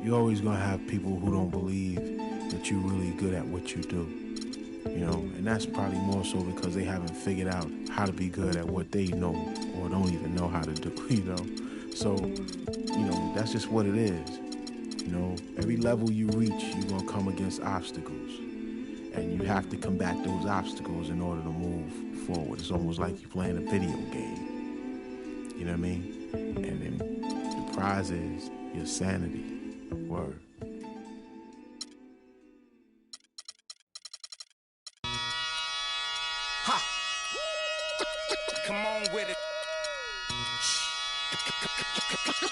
you're always going to have people who don't believe that you're really good at what you do. You know, and that's probably more so because they haven't figured out how to be good at what they know or don't even know how to do, you know. So, you know, that's just what it is. You know, every level you reach, you're going to come against obstacles. And you have to combat those obstacles in order to move forward. It's almost like you're playing a video game. You know what I mean? And then the prize is your sanity. Word. Ha! Come on with it.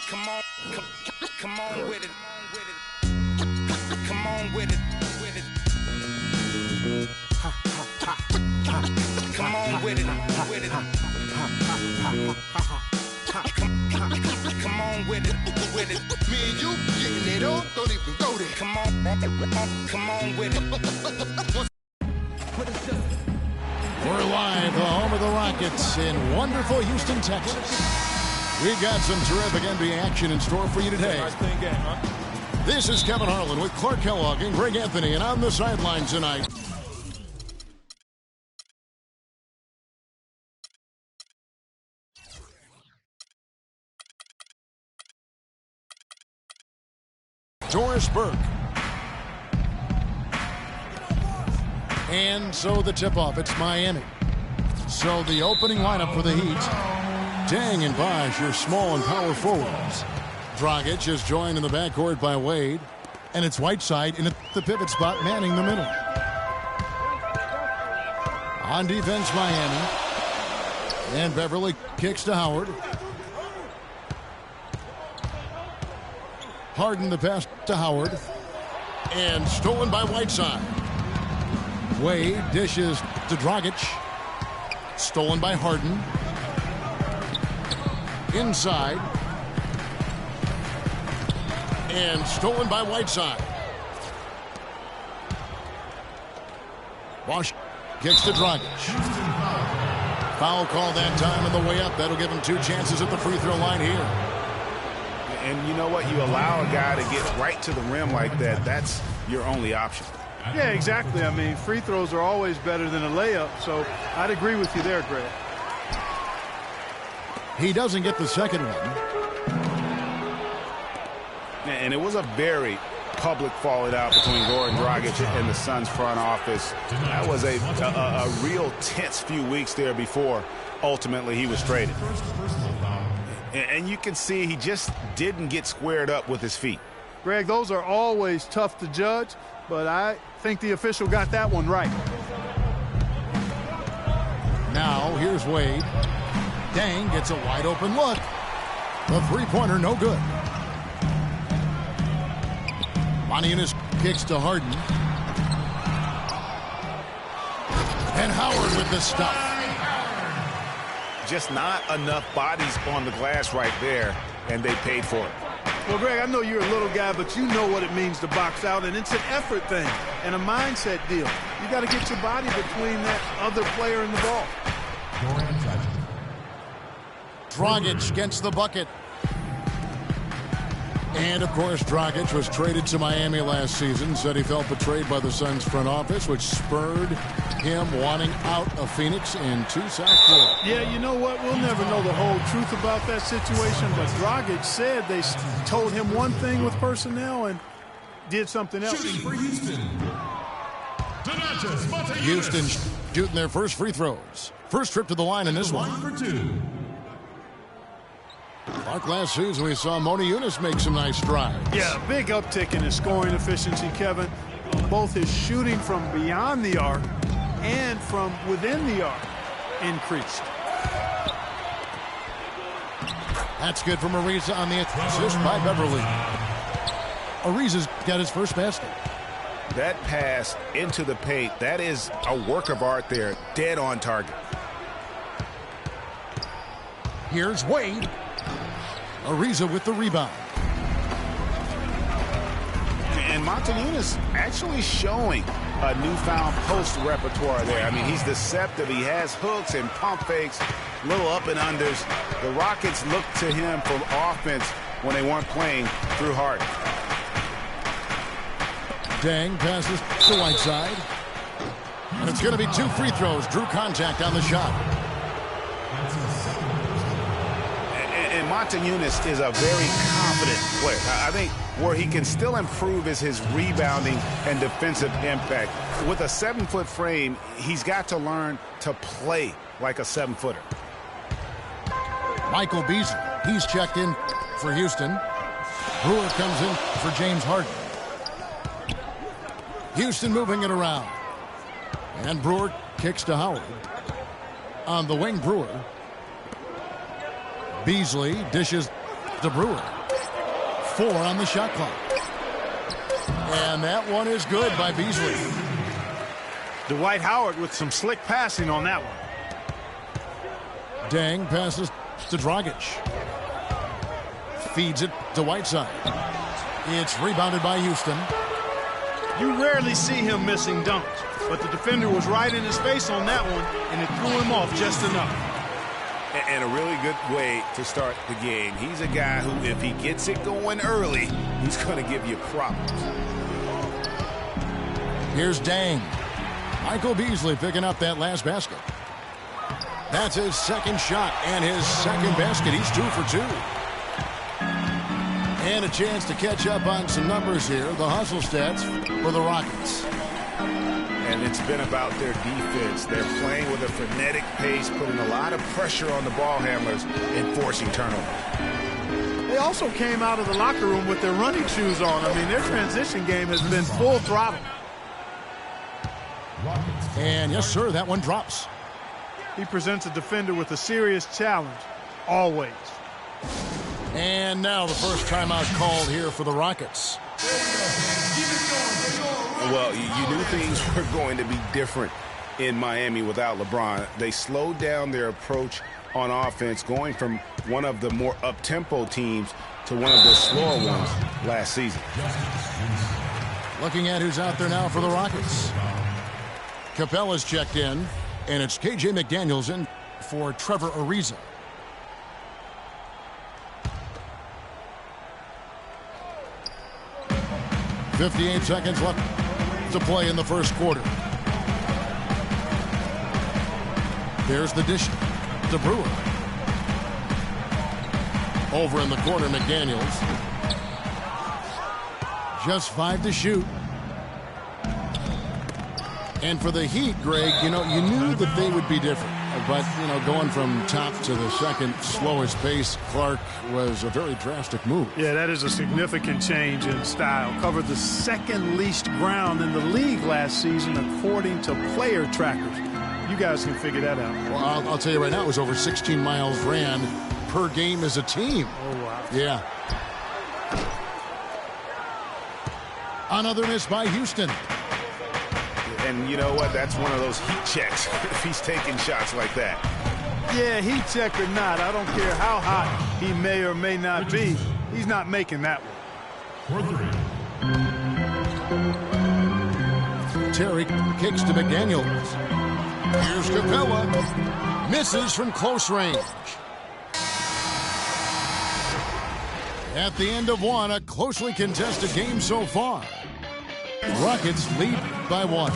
Come on with it. Come on with it. Ha, ha, ha, ha. Come on with it. Come on with it. Me and you getting it on, don't even go there. Come on with it. We're live, the home of the Rockets in wonderful Houston, Texas. We've got some terrific NBA action in store for you today. Nice clean game, huh? This is Kevin Harlan with Clark Kellogg and Greg Anthony, and on the sideline tonight, Doris Burke. And so the tip-off, it's Miami. So the opening lineup for the Heat, Dang and Bosh, your small and power forwards. Dragic is joined in the backcourt by Wade. And it's Whiteside in the pivot spot, manning the middle. On defense, Miami. And Beverly kicks to Howard. Harden the pass to Howard. And stolen by Whiteside. Wade dishes to Dragic. Stolen by Harden. Inside. And stolen by Whiteside. Bosh kicks to Dragic. Foul call that time on the way up. That'll give him 2 chances at the free throw line here. And you know what? You allow a guy to get right to the rim like that. That's your only option. Yeah, exactly. I mean, free throws are always better than a layup, so I'd agree with you there, Greg. He doesn't get the second one. And it was a very public falling out between Goran Dragic and the Suns front office. That was a real tense few weeks there before ultimately he was traded. And you can see he just didn't get squared up with his feet. Greg, those are always tough to judge, but I think the official got that one right. Now, here's Wade. Dang gets a wide open look. The three-pointer, no good. Moniunas kicks to Harden. And Howard with the stuff. Just not enough bodies on the glass right there, and they paid for it. Well, Greg, I know you're a little guy, but you know what it means to box out, and it's an effort thing and a mindset deal. You got to get your body between that other player and the ball. Dragic gets the bucket. And, of course, Dragic was traded to Miami last season, said he felt betrayed by the Suns front office, which spurred him wanting out of Phoenix into South Florida. Yeah, you know what? We'll never know the whole truth about that situation, but Dragic said they told him one thing with personnel and did something else. Shooting for Houston. Houston shooting their first free throws. First trip to the line in this one. For 2. Like last season, we saw Moniunas make some nice strides. Yeah, big uptick in his scoring efficiency, Kevin. Both his shooting from beyond the arc and from within the arc increased. That's good from Ariza on the assist by Beverly. Ariza's got his first basket. That pass into the paint, that is a work of art there, dead on target. Here's Wade. Ariza with the rebound. And Moniunas actually showing a newfound post repertoire there. I mean, he's deceptive. He has hooks and pump fakes, little up and unders. The Rockets looked to him for offense when they weren't playing through Harden. Dang passes to Whiteside. And it's going to be 2 free throws. Drew contact on the shot. And Montejunas is a very confident player. I think where he can still improve is his rebounding and defensive impact. With a 7-foot frame, he's got to learn to play like a 7-footer. Michael Beasley, he's checked in for Houston. Brewer comes in for James Harden. Houston moving it around. And Brewer kicks to Howard. On the wing, Brewer. Beasley dishes to Brewer. 4 on the shot clock. And that one is good by Beasley. Dwight Howard with some slick passing on that one. Dang passes to Dragic. Feeds it to Whiteside. It's rebounded by Houston. You rarely see him missing dunks, but the defender was right in his face on that one, and it threw him off just enough. And a really good way to start the game. He's a guy who, if he gets it going early, he's going to give you problems. Here's Dang. Michael Beasley picking up that last basket. That's his second shot and his second basket. He's 2 for 2. And a chance to catch up on some numbers here. The hustle stats for the Rockets. And it's been about their defense. They're playing with a frenetic pace, putting a lot of pressure on the ball handlers and forcing turnovers. They also came out of the locker room with their running shoes on. I mean, their transition game has been full throttle. And yes, sir, that one drops. He presents a defender with a serious challenge, always. And now the first timeout called here for the Rockets. Well, you knew things were going to be different in Miami without LeBron. They slowed down their approach on offense, going from one of the more up-tempo teams to one of the slower ones last season. Looking at who's out there now for the Rockets. Capella's checked in, and it's KJ McDaniels in for Trevor Ariza. .58 seconds left to play in the first quarter. There's the dish to Brewer. Over in the corner, McDaniels. Just 5 to shoot. And for the Heat, Greg, you knew that they would be different. But, going from top to the second slowest pace, Clark was a very drastic move. Yeah, that is a significant change in style. Covered the second least ground in the league last season, according to player trackers. You guys can figure that out. Well, I'll tell you right now, it was over 16 miles ran per game as a team. Oh, wow. Yeah. Another miss by Houston. And you know what? That's one of those heat checks if he's taking shots like that. Yeah, heat check or not, I don't care how hot he may or may not be. He's not making that one. Terry kicks to McDaniels. Here's Capella. Misses from close range. At the end of one, a closely contested game so far. Rockets lead by 1.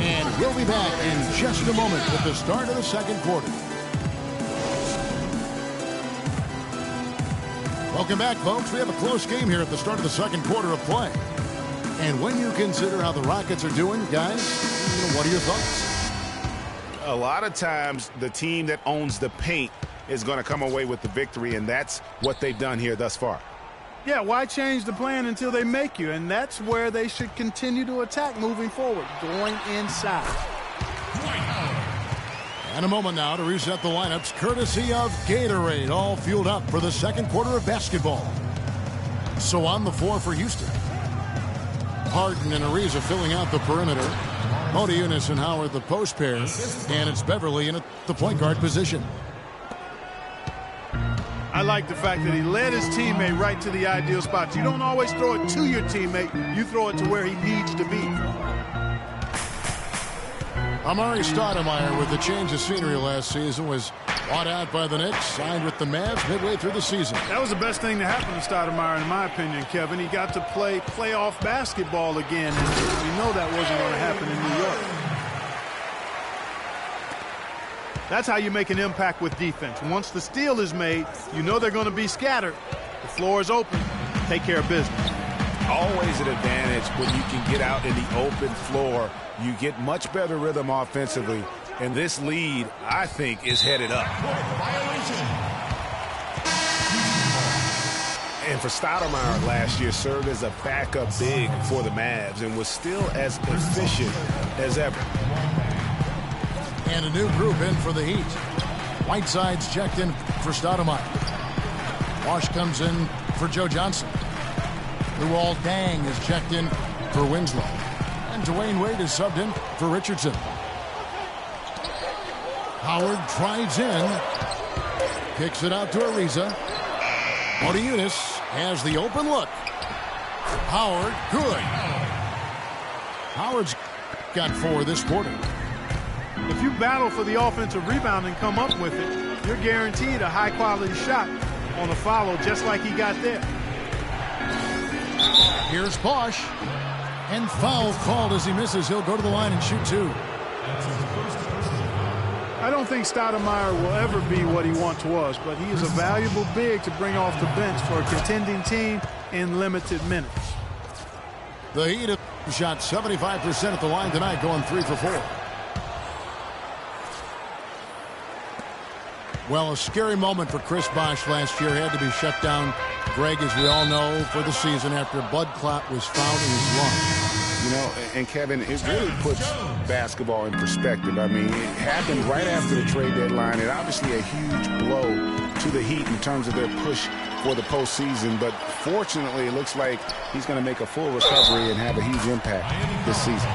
And we'll be back in just a moment with the start of the second quarter. Welcome back, folks. We have a close game here at the start of the second quarter of play. And when you consider how the Rockets are doing, guys, what are your thoughts? A lot of times, the team that owns the paint is going to come away with the victory, and that's what they've done here thus far. Yeah, why change the plan until they make you? And that's where they should continue to attack moving forward, going inside. And a moment now to reset the lineups, courtesy of Gatorade, all fueled up for the second quarter of basketball. So on the floor for Houston. Harden and Ariza filling out the perimeter. Montejunas and Howard the post pair. And it's Beverly in the point guard position. I like the fact that he led his teammate right to the ideal spot. You don't always throw it to your teammate. You throw it to where he needs to be. Amari Stoudemire, with the change of scenery last season, was Bought out by the Knicks, signed with the Mavs midway through the season. That was the best thing to happen to Stoudemire, in my opinion, Kevin. He got to play playoff basketball again, and we know that wasn't going to happen in New York. That's how you make an impact with defense. Once the steal is made, you know they're going to be scattered. The floor is open. Take care of business. Always an advantage when you can get out in the open floor. You get much better rhythm offensively. And this lead, I think, is headed up. And for Stoudemire last year, served as a backup big for the Mavs and was still as efficient as ever. And a new group in for the Heat. Whiteside's checked in for Stoudemire. Wash comes in for Joe Johnson. Luol Deng is checked in for Winslow. And Dwayne Wade is subbed in for Richardson. Howard drives in. Kicks it out to Ariza. Motiejunas has the open look. Howard, good. Howard's got 4 this quarter. If you battle for the offensive rebound and come up with it, you're guaranteed a high-quality shot on a follow just like he got there. Here's Bosch. And foul called as he misses. He'll go to the line and shoot 2. I don't think Stoudemire will ever be what he once was, but he is a valuable big to bring off the bench for a contending team in limited minutes. The Heat have shot 75% at the line tonight, going 3 for 4. Well, a scary moment for Chris Bosh last year. He had to be shut down, Greg, as we all know, for the season after a blood clot was found in his lung. You know, and Kevin, it really puts basketball in perspective. I mean, it happened right after the trade deadline, and obviously a huge blow to the Heat in terms of their push for the postseason. But fortunately, it looks like he's going to make a full recovery and have a huge impact this season.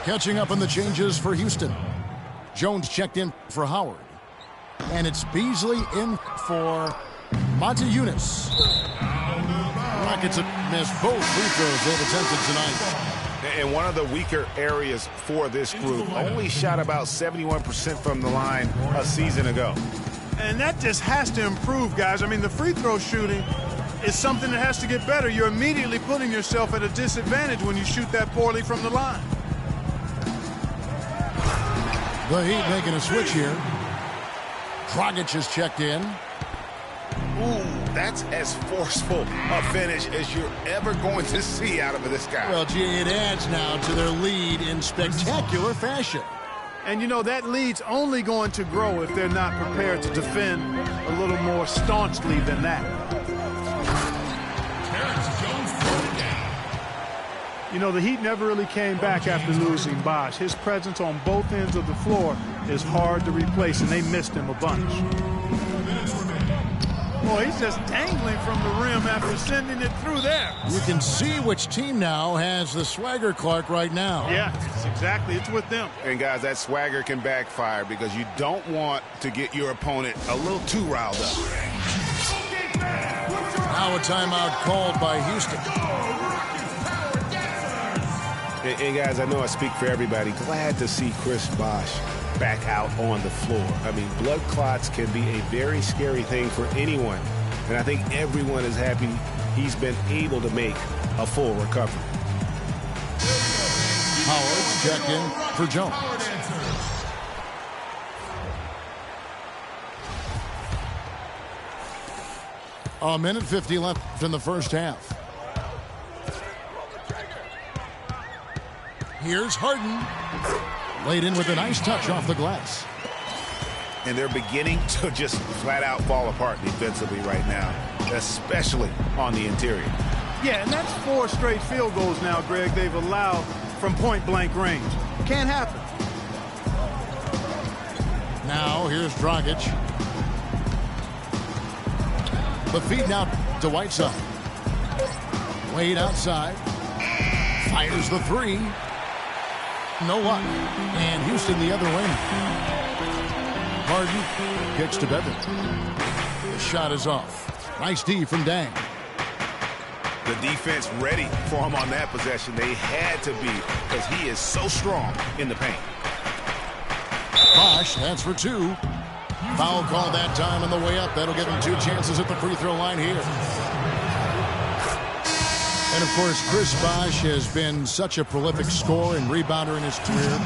Catching up on the changes for Houston. Jones checked in for Howard. And it's Beasley in for Motiejunas. Rockets have missed both free throws they've attempted tonight. And one of the weaker areas for this group, only shot about 71% from the line a season ago. And that just has to improve, guys. I mean, the free throw shooting is something that has to get better. You're immediately putting yourself at a disadvantage when you shoot that poorly from the line. The Heat making a switch here. Dragic is checked in. Ooh, that's as forceful a finish as you're ever going to see out of this guy. Well, gee, it adds now to their lead in spectacular fashion. And, you know, that lead's only going to grow if they're not prepared to defend a little more staunchly than that. You know, the Heat never really came back after losing Bosh. His presence on both ends of the floor is hard to replace, and they missed him a bunch. Boy, he's just dangling from the rim after sending it through there. You can see which team now has the swagger Clark right now. Yeah, exactly. It's with them. And, guys, that swagger can backfire because you don't want to get your opponent a little too riled up. Now a timeout called by Houston. And guys, I know I speak for everybody. Glad to see Chris Bosh back out on the floor. I mean, blood clots can be a very scary thing for anyone. And I think everyone is happy he's been able to make a full recovery. Howard checked in for Jones. A minute 50 left in the first half. Here's Harden. Laid in with a nice touch off the glass. And they're beginning to just flat out fall apart defensively right now, especially on the interior. Yeah, and that's 4 straight field goals now, Greg, they've allowed from point-blank range. Can't happen. Now here's Dragic. The feed now to Whiteside. Wade outside. Fires the 3. No luck. And Houston the other way. Harden kicks to Bevan. The shot is off. Nice D from Dang. The defense ready for him on that possession. They had to be because he is so strong in the paint. Bosh, that's for 2. Foul call that time on the way up. That'll give him 2 chances at the free throw line here. And, of course, Chris Bosh has been such a prolific scorer and rebounder in his career.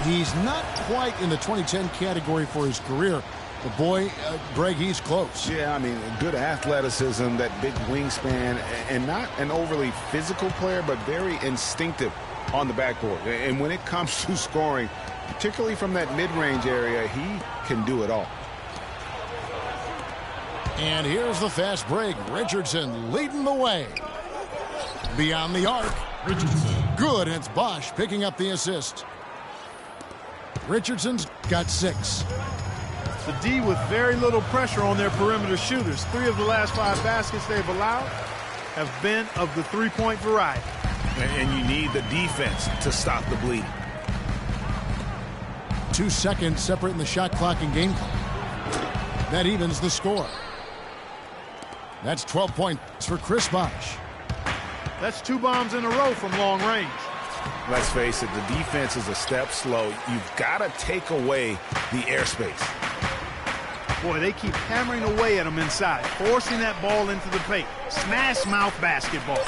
He's not quite in the 2010 category for his career. But, boy, Greg, he's close. Yeah, I mean, good athleticism, that big wingspan, and not an overly physical player, but very instinctive on the backboard. And when it comes to scoring, particularly from that mid-range area, he can do it all. And here's the fast break. Richardson leading the way. Beyond the arc. Richardson. Good, and it's Bosh picking up the assist. Richardson's got 6. The D with very little pressure on their perimeter shooters. 3 of the last 5 baskets they've allowed have been of the three-point variety. And you need the defense to stop the bleeding. 2 seconds separating the shot clock and game clock. That evens the score. That's 12 points for Chris Bosh. That's 2 bombs in a row from long range. Let's face it, the defense is a step slow. You've got to take away the airspace. Boy, they keep hammering away at them inside, forcing that ball into the paint. Smash mouth basketball.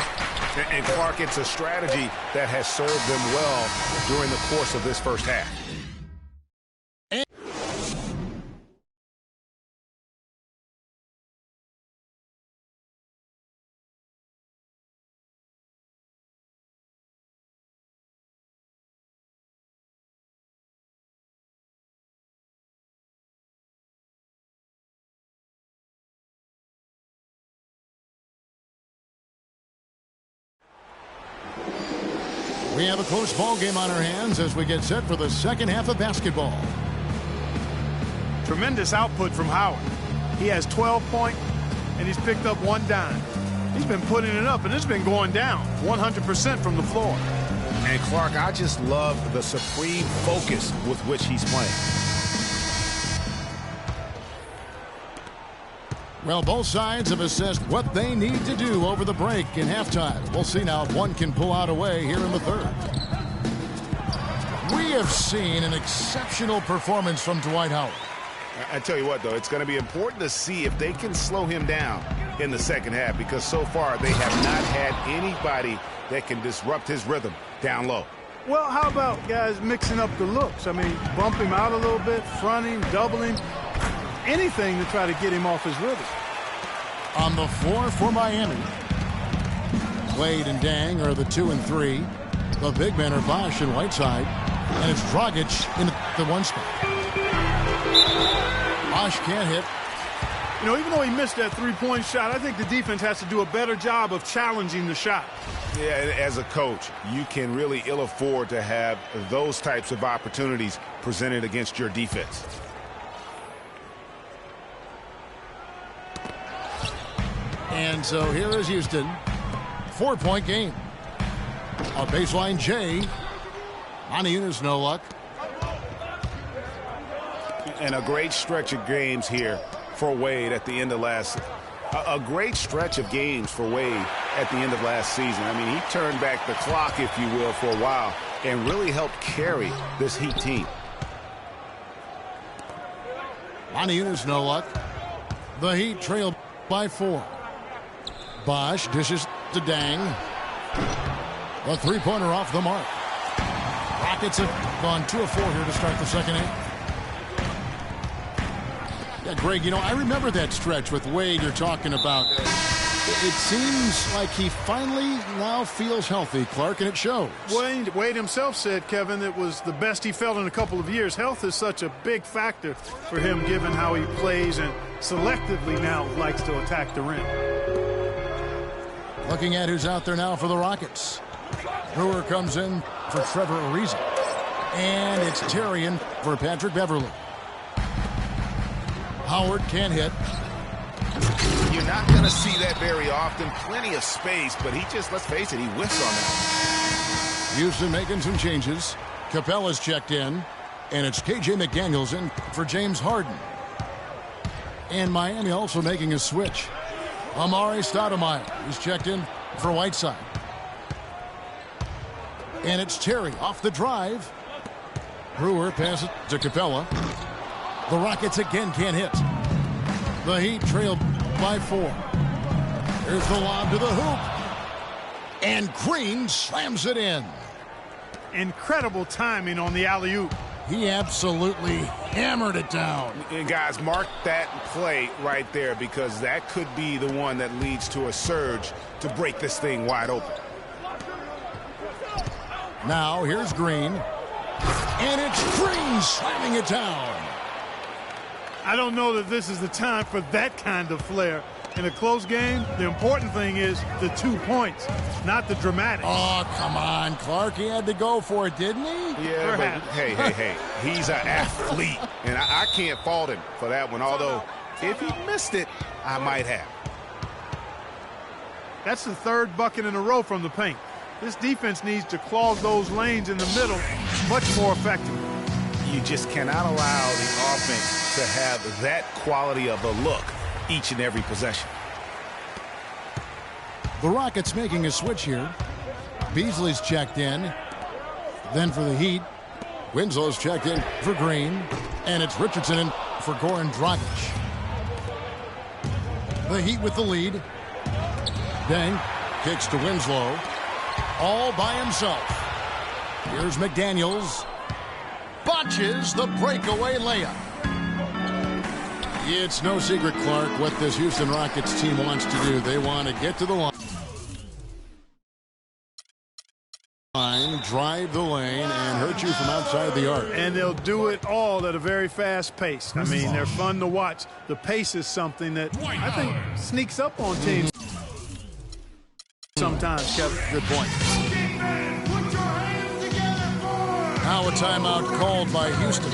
And Clark, it's a strategy that has served them well during the course of this first half. We have a close ball game on our hands as we get set for the second half of basketball. Tremendous output from Howard. He has 12 points, and he's picked up 1 dime. He's been putting it up, and it's been going down 100% from the floor. And Clark, I just love the supreme focus with which he's playing. Well, both sides have assessed what they need to do over the break in halftime. We'll see now if one can pull out a way here in the third. We have seen an exceptional performance from Dwight Howard. I tell you what, though, it's going to be important to see if they can slow him down in the second half, because so far they have not had anybody that can disrupt his rhythm down low. Well, how about guys mixing up the looks? I mean, bump him out a little bit, fronting, doubling. Anything to try to get him off his rhythm. On the floor for Miami, Wade and Dang are the 2 and 3. The big men are Bosh and Whiteside, and it's Dragic in the 1 spot. Bosh can't hit. You know, even though he missed that 3-point shot, I think the defense has to do a better job of challenging the shot. Yeah, as a coach, you can really ill afford to have those types of opportunities presented against your defense. And so here is Houston. 4-point game. A baseline J. Maniunas, no luck. And a great stretch of games here for Wade at the end of last. A great stretch of games for Wade at the end of last season. I mean, he turned back the clock, if you will, for a while and really helped carry this Heat team. Maniunas, no luck. The Heat trailed by 4. Bosh dishes to Dang. A 3-pointer off the mark. Rockets have gone 2 of 4 here to start the second half. Yeah, Greg, you know, I remember that stretch with Wade you're talking about. It seems like he finally now feels healthy, Clark, and it shows. Wade himself said, Kevin, it was the best he felt in a couple of years. Health is such a big factor for him, given how he plays and selectively now likes to attack the rim. Looking at who's out there now for the Rockets. Brewer comes in for Trevor Ariza. And it's Terry in for Patrick Beverly. Howard can't hit. You're not going to see that very often. Plenty of space, but he just, let's face it, he whiffs on that. Houston making some changes. Capella's checked in. And it's KJ McDaniels in for James Harden. And Miami also making a switch. Amari Stoudemire. He's checked in for Whiteside. And it's Terry off the drive. Brewer passes to Capella. The Rockets again can't hit. The Heat trail by 4. Here's the lob to the hoop. And Green slams it in. Incredible timing on the alley-oop. He absolutely hammered it down. And guys, mark that play right there, because that could be the one that leads to a surge to break this thing wide open. Now here's Green. And it's Green slamming it down. I don't know that this is the time for that kind of flair. In a close game, the important thing is the 2 points, not the dramatics. Oh, come on, Clark. He had to go for it, didn't he? Yeah, but hey. He's an athlete, and I can't fault him for that one, although if he missed it, I might have. That's the third bucket in a row from the paint. This defense needs to clog those lanes in the middle much more effectively. You just cannot allow the offense to have that quality of a look each and every possession. The Rockets making a switch here. Beasley's checked in. Then for the Heat, Winslow's checked in for Green. And it's Richardson in for Goran Dragic. The Heat with the lead. Deng kicks to Winslow. All by himself. Here's McDaniels. Botches the breakaway layup. It's no secret, Clark, what this Houston Rockets team wants to do. They want to get to the line, drive the lane, and hurt you from outside the arc. And they'll do it all at a very fast pace. I mean, they're fun to watch. The pace is something that I think sneaks up on teams sometimes, Kevin. Good point. Now a timeout called by Houston.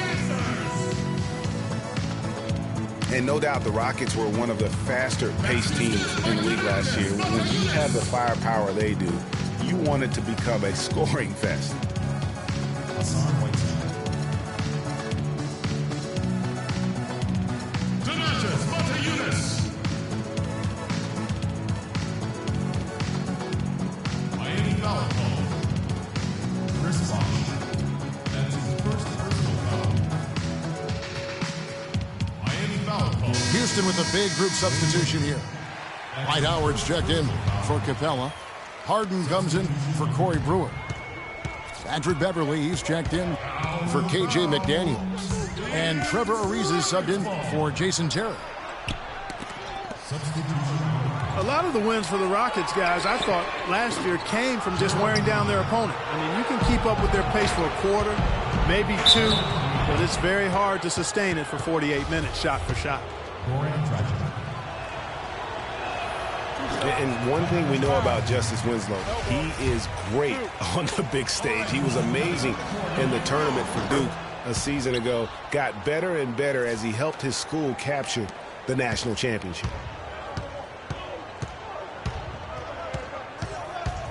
And no doubt the Rockets were one of the faster-paced teams in the league last year. When you have the firepower they do, you want it to become a scoring fest. Houston with a big group substitution here. Dwight Howard's checked in for Capella. Harden comes in for Corey Brewer. Patrick Beverly, he's checked in for KJ McDaniels. And Trevor Ariza is subbed in for Jason Terry. A lot of the wins for the Rockets, guys, I thought last year came from just wearing down their opponent. I mean, you can keep up with their pace for a quarter, maybe 2, but it's very hard to sustain it for 48 minutes shot for shot. And one thing we know about Justice Winslow, he is great on the big stage. He was amazing in the tournament for Duke a season ago. Got better and better as he helped his school capture the national championship.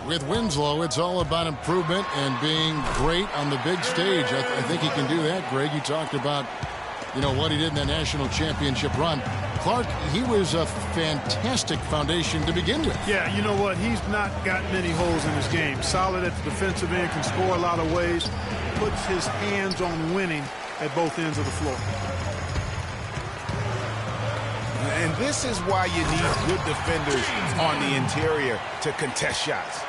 With Winslow, it's all about improvement and being great on the big stage. I think he can do that, Greg. You talked about, what he did in the national championship run. Clark, he was a fantastic foundation to begin with. Yeah, you know what? He's not got many holes in his game. Solid at the defensive end, can score a lot of ways, puts his hands on winning at both ends of the floor. And this is why you need good defenders on the interior to contest shots.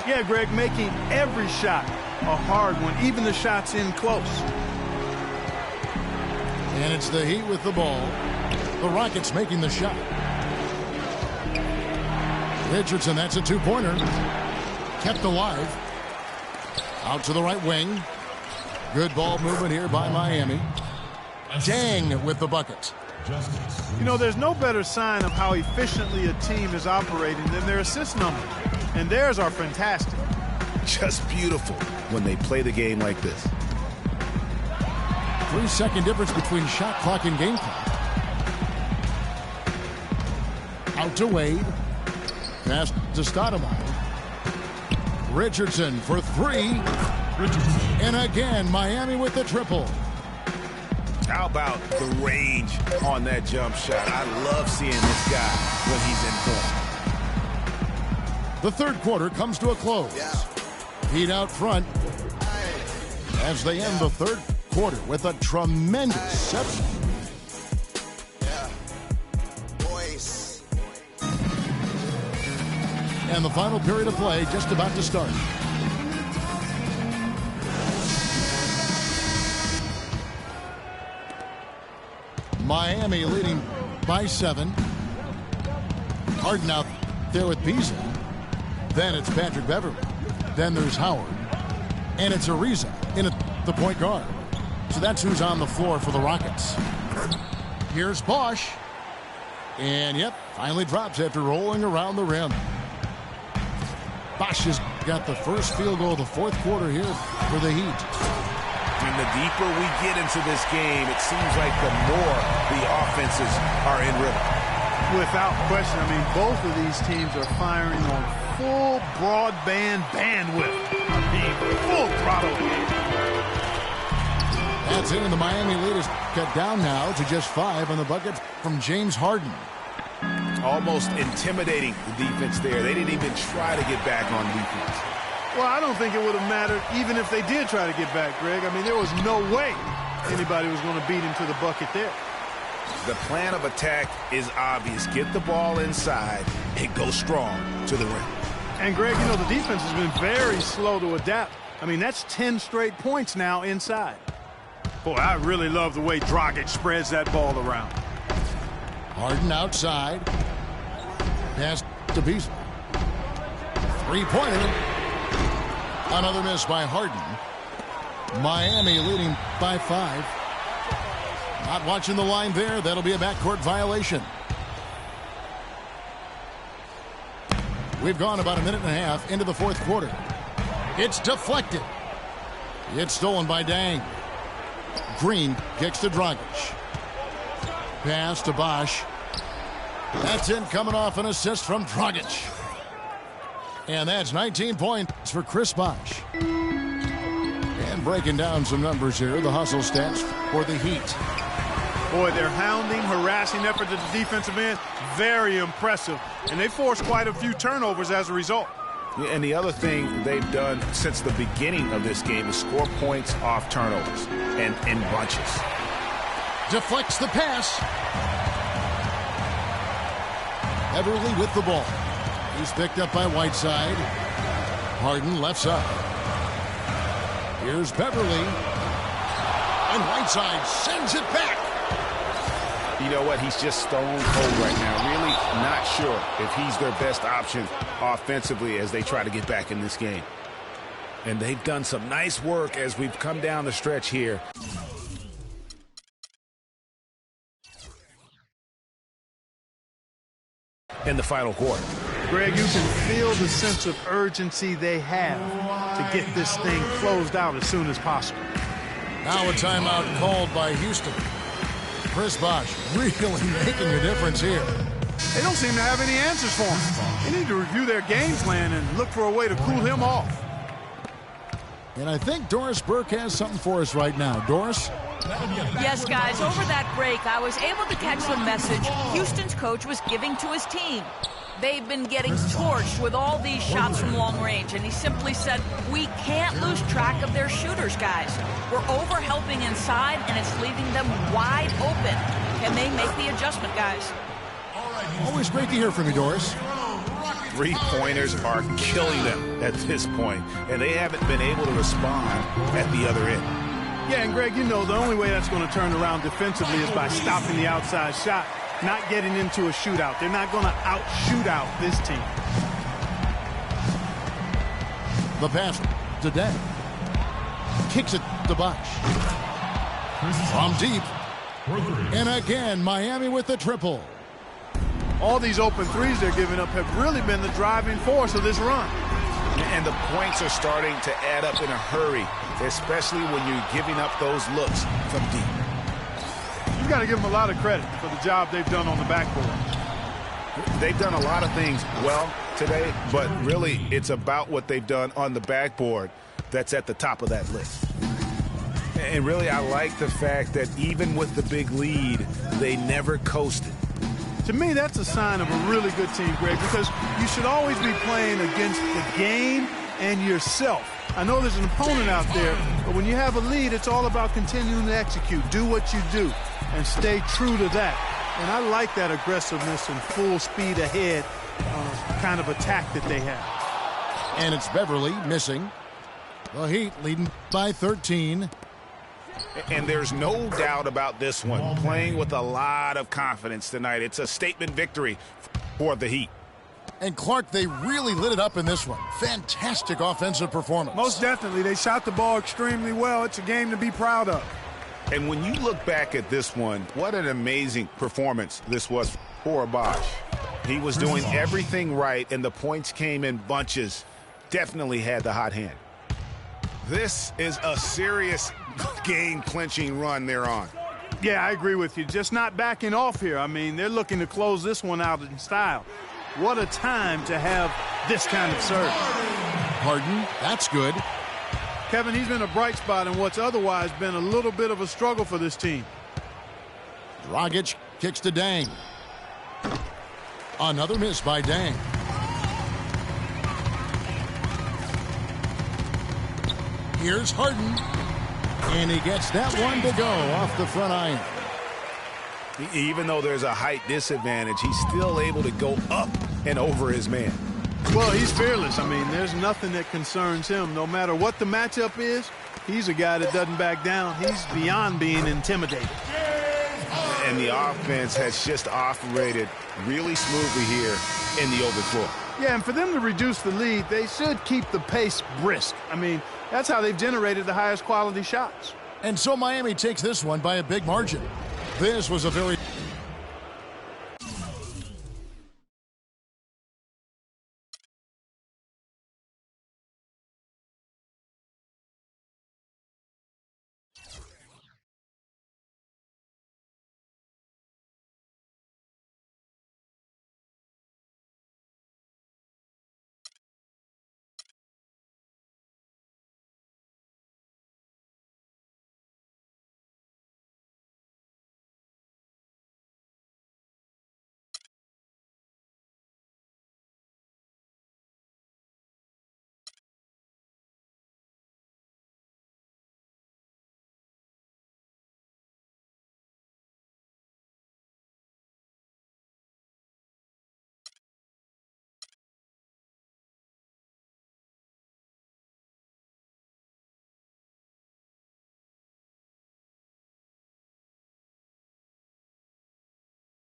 Yeah, Greg, making every shot a hard one, even the shots in close. And it's the Heat with the ball. The Rockets making the shot. Richardson, that's a 2-pointer. Kept alive. Out to the right wing. Good ball movement here by Miami. Deng with the bucket. There's no better sign of how efficiently a team is operating than their assist numbers. And theirs are fantastic. Just beautiful when they play the game like this. 3-second difference between shot clock and game clock. Out to Wade. Pass to Stoudemire. Richardson for 3. And again, Miami with the triple. How about the range on that jump shot? I love seeing this guy when he's in form. The third quarter comes to a close. Heat out front as they end the third quarter with a tremendous 7. Yeah. Boys. And the final period of play just about to start. Miami leading by 7. Harden out there with Pisa. Then it's Patrick Beverly. Then there's Howard. And it's Ariza in the point guard. So that's who's on the floor for the Rockets. Here's Bosch. And, yep, finally drops after rolling around the rim. Bosch has got the first field goal of the fourth quarter here for the Heat. And the deeper we get into this game, it seems like the more the offenses are in rhythm. Without question. I mean, both of these teams are firing on full broadband bandwidth. I mean, full throttle here. That's it, and the Miami lead is cut down now to just 5 on the bucket from James Harden. Almost intimidating the defense there. They didn't even try to get back on defense. Well, I don't think it would have mattered even if they did try to get back, Greg. I mean, there was no way anybody was going to beat him to the bucket there. The plan of attack is obvious. Get the ball inside and go strong to the rim. And, Greg, you know, the defense has been very slow to adapt. I mean, that's 10 straight points now inside. Boy, I really love the way Dragic spreads that ball around. Harden outside. Pass to Beasley. Three-pointer. Another miss by Harden. Miami leading by 5. Not watching the line there. That'll be a backcourt violation. We've gone about a minute and a half into the fourth quarter. It's deflected. It's stolen by Dang. Green kicks to Dragic. Pass to Bosch. That's in, coming off an assist from Dragic. And that's 19 points for Chris Bosch. And breaking down some numbers here, the hustle stats for the Heat. Boy, their hounding, harassing effort at the defensive end, very impressive. And they forced quite a few turnovers as a result. Yeah, and the other thing they've done since the beginning of this game is score points off turnovers and in bunches. Deflects the pass. Beverly with the ball. He's picked up by Whiteside. Harden left side. Here's Beverly. And Whiteside sends it back. You know what? He's just stone cold right now. Really not sure if he's their best option offensively as they try to get back in this game. And they've done some nice work as we've come down the stretch here. In the final quarter. Greg, you can feel the sense of urgency they have to get this thing closed out as soon as possible. Now a timeout called by Houston. Chris Bosch really making a difference here. They don't seem to have any answers for him. They need to review their game plan and look for a way to cool him off. And I think Doris Burke has something for us right now. Doris? Yes, guys, over that break, I was able to catch the message Houston's coach was giving to his team. They've been getting torched with all these shots from long range, and he simply said, we can't lose track of their shooters, guys. We're over-helping inside, and it's leaving them wide open. Can they make the adjustment, guys? Always great to hear from you, Doris. Three-pointers are killing them at this point, and they haven't been able to respond at the other end. Yeah, and Greg, you know, the only way that's going to turn around defensively is by stopping the outside shot, not getting into a shootout. They're not going to out-shoot out this team. The pass today. Kicks it to Bosch. From deep. And again, Miami with the triple. All these open threes they're giving up have really been the driving force of this run. And the points are starting to add up in a hurry, especially when you're giving up those looks from deep. You've got to give them a lot of credit for the job they've done on the backboard. They've done a lot of things well today, but really it's about what they've done on the backboard that's at the top of that list. And really, I like the fact that even with the big lead, they never coasted. To me, that's a sign of a really good team, Greg, because you should always be playing against the game and yourself. I know there's an opponent out there, but when you have a lead, it's all about continuing to execute. Do what you do and stay true to that. And I like that aggressiveness and full speed ahead kind of attack that they have. And it's Beverly missing. The Heat leading by 13. And there's no doubt about this one. Playing with a lot of confidence tonight. It's a statement victory for the Heat. And Clark, they really lit it up in this one. Fantastic offensive performance. Most definitely. They shot the ball extremely well. It's a game to be proud of. And when you look back at this one, what an amazing performance this was for Bosch. He was doing everything right, and the points came in bunches. Definitely had the hot hand. This is a serious game-clinching run they're on. Yeah, I agree with you. Just not backing off here. I mean, they're looking to close this one out in style. What a time to have this kind of serve. Harden, that's good. Kevin, he's been a bright spot in what's otherwise been a little bit of a struggle for this team. Dragic kicks to Dang. Another miss by Dang. Here's Harden. And he gets that one to go off the front iron. Even though there's a height disadvantage, he's still able to go up and over his man. Well, he's fearless. I mean, there's nothing that concerns him. No matter what the matchup is, he's a guy that doesn't back down. He's beyond being intimidated. And the offense has just operated really smoothly here in the open floor. Yeah, and for them to reduce the lead, they should keep the pace brisk. I mean, that's how they've generated the highest quality shots. And so Miami takes this one by a big margin. This was a very